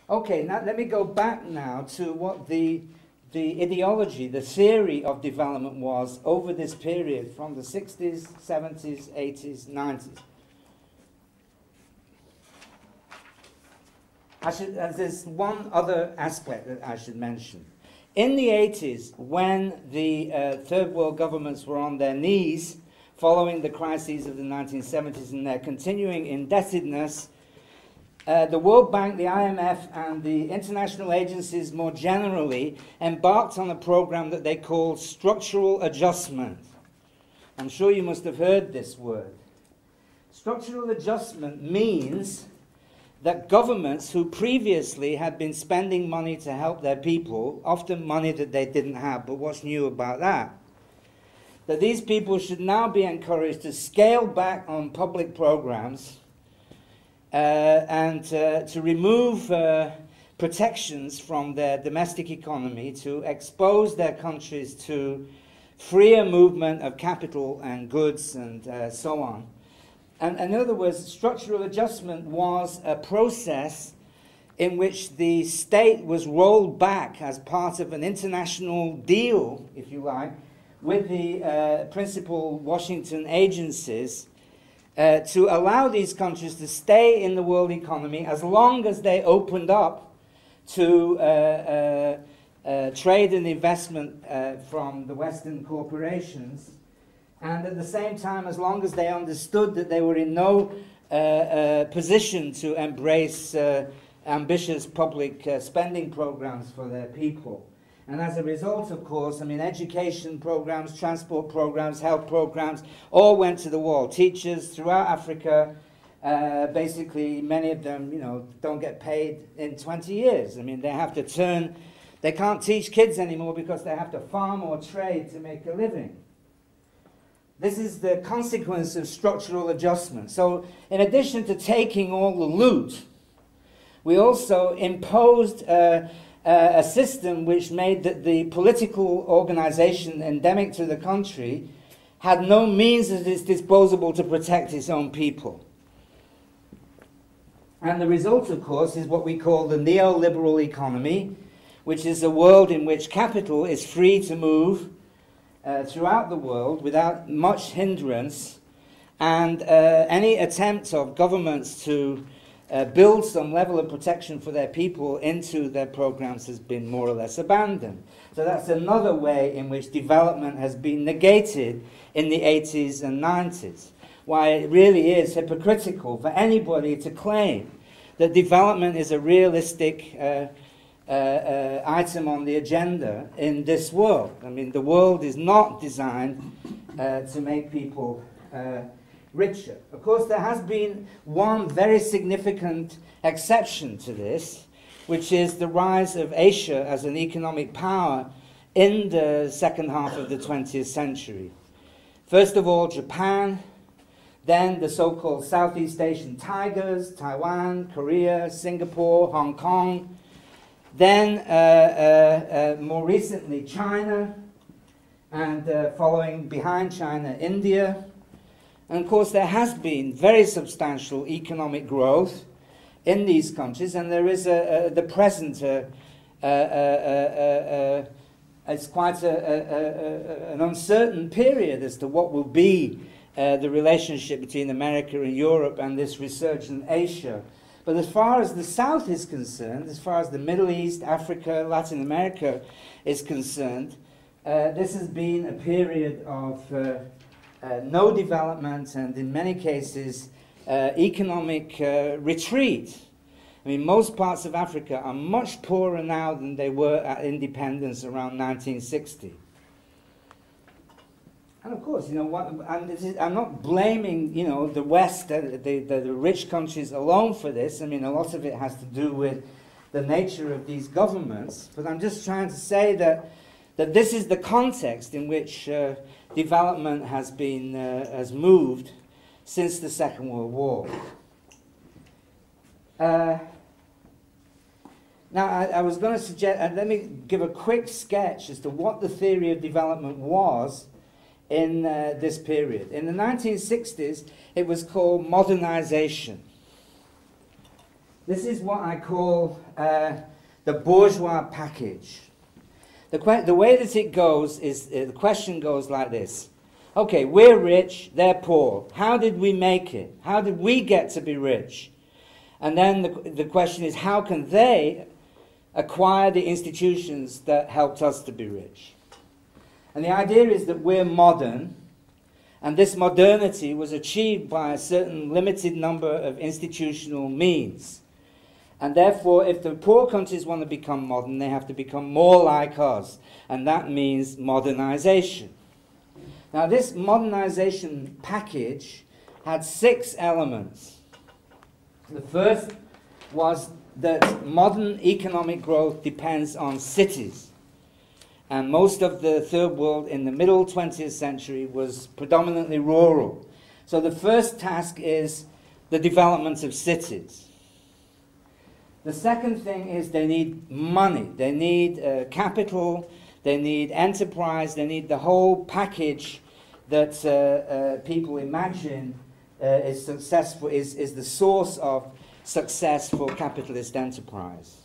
Okay, now let me go back now to what the ideology, the theory of development was over this period from the 60s, 70s, 80s, 90s. There's one other aspect that I should mention. In the 80s, when the third world governments were on their knees following the crises of the 1970s and their continuing indebtedness, the World Bank, the IMF, and the international agencies more generally embarked on a program that they called structural adjustment. I'm sure you must have heard this word. Structural adjustment means that governments who previously had been spending money to help their people, often money that they didn't have, but what's new about that? That these people should now be encouraged to scale back on public programs and to remove protections from their domestic economy, to expose their countries to freer movement of capital and goods and so on. And in other words, structural adjustment was a process in which the state was rolled back as part of an international deal, if you like, with the principal Washington agencies to allow these countries to stay in the world economy as long as they opened up to trade and investment from the Western corporations, and at the same time as long as they understood that they were in no position to embrace ambitious public spending programs for their people. And as a result, of course, I mean, education programs, transport programs, health programs, all went to the wall. Teachers throughout Africa, basically, many of them, you know, don't get paid in 20 years. I mean, they have to turn, they can't teach kids anymore because they have to farm or trade to make a living. This is the consequence of structural adjustment. So, in addition to taking all the loot, we also imposed a system which made that the political organization endemic to the country had no means at its disposal to protect its own people. And the result, of course, is what we call the neoliberal economy, which is a world in which capital is free to move throughout the world without much hindrance, and any attempt of governments to build some level of protection for their people into their programs has been more or less abandoned. So that's another way in which development has been negated in the 80s and 90s. Why it really is hypocritical for anybody to claim that development is a realistic item on the agenda in this world. I mean, the world is not designed to make people richer. Of course, there has been one very significant exception to this, which is the rise of Asia as an economic power in the second half of the 20th century. First of all, Japan, then the so-called Southeast Asian tigers, Taiwan, Korea, Singapore, Hong Kong, then more recently China, and following behind China, India. And of course, there has been very substantial economic growth in these countries, and there is the present, it's quite an uncertain period as to what will be the relationship between America and Europe and this resurgent Asia. But as far as the South is concerned, as far as the Middle East, Africa, Latin America is concerned, this has been a period of no development and in many cases economic retreat. I mean, most parts of Africa are much poorer now than they were at independence around 1960. And of course, you know, I'm not blaming, you know, the West, the rich countries alone for this. I mean, a lot of it has to do with the nature of these governments. But I'm just trying to say that this is the context in which development has been has moved since the Second World War. Now, I was going to suggest, let me give a quick sketch as to what the theory of development was in this period. In the 1960s, it was called modernization. This is what I call the bourgeois package. The way that it goes is, the question goes like this. Okay, we're rich, they're poor. How did we make it? How did we get to be rich? And then the question is, how can they acquire the institutions that helped us to be rich? And the idea is that we're modern, and this modernity was achieved by a certain limited number of institutional means. And therefore, if the poor countries want to become modern, they have to become more like us. And that means modernization. Now, this modernization package had 6 elements. The first was that modern economic growth depends on cities. And most of the third world in the middle 20th century was predominantly rural. So the first task is the development of cities. The second thing is they need money. They need capital. They need enterprise. They need the whole package that people imagine is successful, is the source of success for capitalist enterprise.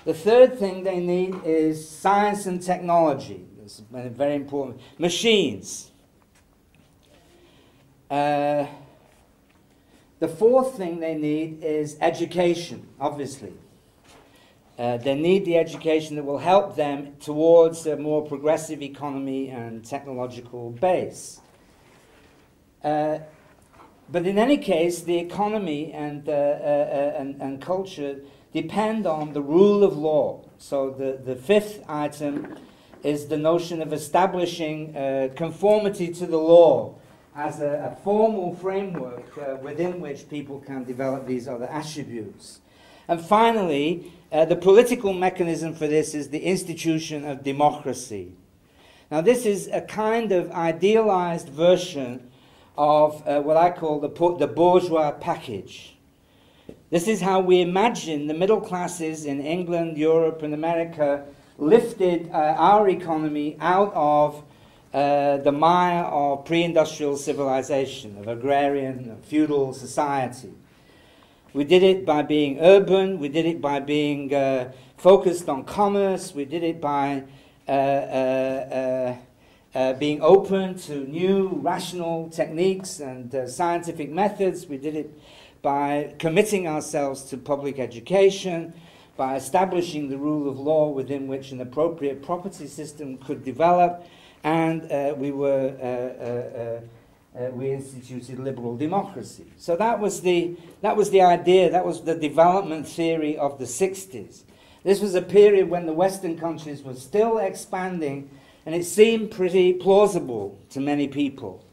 The third thing they need is science and technology. It's very important. Machines. The fourth thing they need is education, obviously. They need the education that will help them towards a more progressive economy and technological base. But in any case, the economy and culture depend on the rule of law. So the fifth item is the notion of establishing conformity to the law as a formal framework within which people can develop these other attributes. And finally, the political mechanism for this is the institution of democracy. Now, this is a kind of idealized version of what I call the bourgeois package. This is how we imagine the middle classes in England, Europe, and America lifted our economy out of the mire of pre-industrial civilization, of agrarian, feudal society. We did it by being urban, we did it by being focused on commerce, we did it by being open to new rational techniques and scientific methods. We did it by committing ourselves to public education, by establishing the rule of law within which an appropriate property system could develop, and we instituted liberal democracy. So that was the idea, that was the development theory of the 60s. This was a period when the Western countries were still expanding, and it seemed pretty plausible to many people.